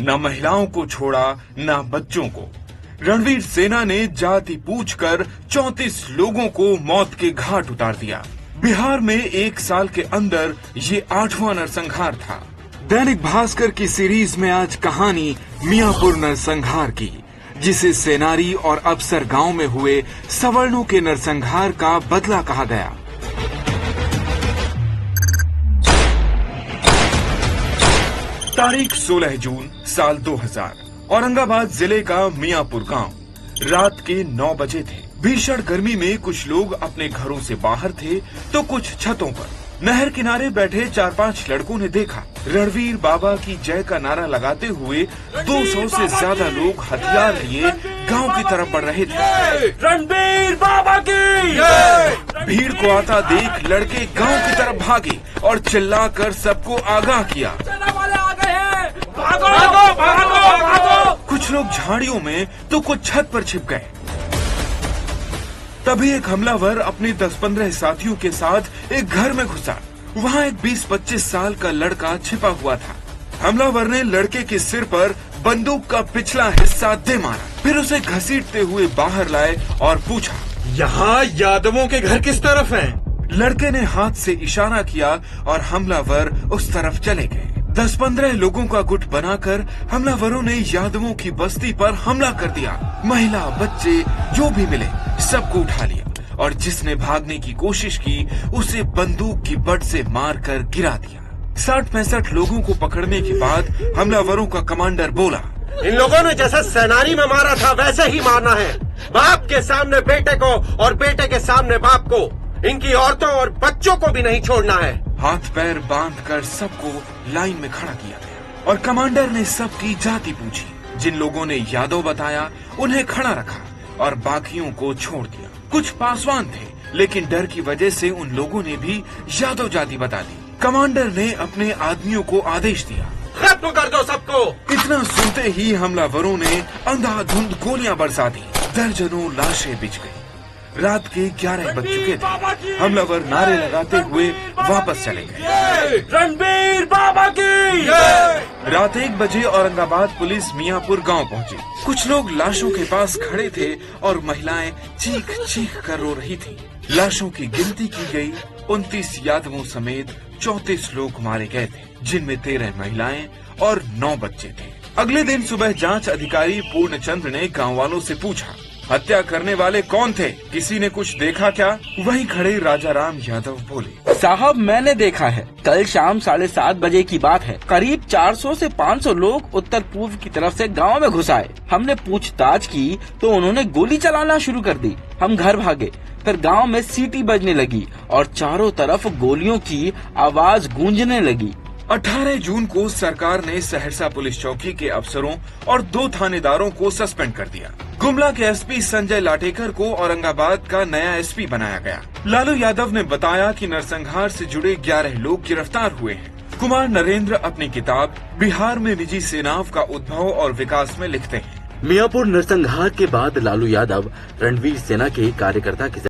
न महिलाओं को छोड़ा न बच्चों को। रणवीर सेना ने जाति पूछकर 34 लोगों को मौत के घाट उतार दिया। बिहार में 1 साल के अंदर ये 8वां नरसंहार था। दैनिक भास्कर की सीरीज में आज कहानी मियापुर नरसंहार की, जिसे सेनारी और अफसर गांव में हुए सवर्णों के नरसंहार का बदला कहा गया। तारीख 16 जून साल 2000, औरंगाबाद जिले का मियापुर गांव। रात के 9 बजे थे। भीषण गर्मी में कुछ लोग अपने घरों से बाहर थे तो कुछ छतों पर। नहर किनारे बैठे 4-5 लड़कों ने देखा रणवीर बाबा की जय का नारा लगाते हुए 200 से ज्यादा लोग हथियार लिए गांव की तरफ बढ़ रहे थे। रणवीर बाबा की भीड़ को आता देख लड़के गांव की तरफ भागे और चिल्लाकर सबको आगाह किया। भागो, भागो, भागो, भागो। कुछ लोग झाड़ियों में तो कुछ छत पर छिप गए। तभी एक हमलावर अपने 10-15 साथियों के साथ एक घर में घुसा। वहाँ एक 20-25 साल का लड़का छिपा हुआ था। हमलावर ने लड़के के सिर पर बंदूक का पिछला हिस्सा दे मारा, फिर उसे घसीटते हुए बाहर लाए और पूछा, यहाँ यादवों के घर किस तरफ हैं? लड़के ने हाथ से इशारा किया और हमलावर उस तरफ चले गए। 10-15 लोगों का गुट बनाकर हमलावरों ने यादवों की बस्ती पर हमला कर दिया। महिला, बच्चे जो भी मिले सबको उठा लिया और जिसने भागने की कोशिश की उसे बंदूक की बट से मारकर गिरा दिया। 60-65 लोगों को पकड़ने के बाद हमलावरों का कमांडर बोला, इन लोगों ने जैसे सेनानी में मारा था वैसे ही मारना है। बाप के सामने बेटे को और बेटे के सामने बाप को, इनकी औरतों और बच्चों को भी नहीं छोड़ना है। हाथ पैर बांधकर सबको लाइन में खड़ा किया गया और कमांडर ने सबकी जाति पूछी। जिन लोगों ने यादव बताया उन्हें खड़ा रखा और बाकियों को छोड़ दिया। कुछ पासवान थे, लेकिन डर की वजह से उन लोगों ने भी यादव जाति बता दी। कमांडर ने अपने आदमियों को आदेश दिया, खत्म कर दो सबको। इतना सुनते ही हमलावरों ने अंधाधुंध गोलियां बरसा दी। दर्जनों लाशें बिछ गई। रात के 11 बज चुके थे। हमलावर नारे लगाते हुए वापस चले गए। रणवीर बाबा की रात 1 बजे औरंगाबाद पुलिस मियापुर गांव पहुंची। कुछ लोग लाशों के पास खड़े थे और महिलाएं चीख चीख कर रो रही थीं। लाशों की गिनती की गई। 29 यादवों समेत 34 लोग मारे गए थे, जिनमें 13 महिलाएं और 9 बच्चे थे। अगले दिन सुबह जांच अधिकारी पूर्णचंद्र ने गाँव वालों से पूछा, हत्या करने वाले कौन थे? किसी ने कुछ देखा क्या? वहीं खड़े राजाराम यादव बोले, साहब मैंने देखा है। कल शाम 7:30 बजे की बात है। करीब 400 से 500 लोग उत्तर पूर्व की तरफ से गांव में घुस आए। हमने पूछताछ की तो उन्होंने गोली चलाना शुरू कर दी। हम घर भागे, फिर गांव में सीटी बजने लगी और चारों तरफ गोलियों की आवाज गूंजने लगी। 18 जून को सरकार ने सहरसा पुलिस चौकी के अफसरों और 2 थानेदारों को सस्पेंड कर दिया। गुमला के एसपी संजय लाटेकर को औरंगाबाद का नया एसपी बनाया गया। लालू यादव ने बताया कि नरसंहार से जुड़े 11 लोग गिरफ्तार हुए हैं। कुमार नरेंद्र अपनी किताब बिहार में निजी सेनाओं का उद्भव और विकास में लिखते हैं, मियापुर नरसंहार के बाद लालू यादव रणवीर सेना के कार्यकर्ता के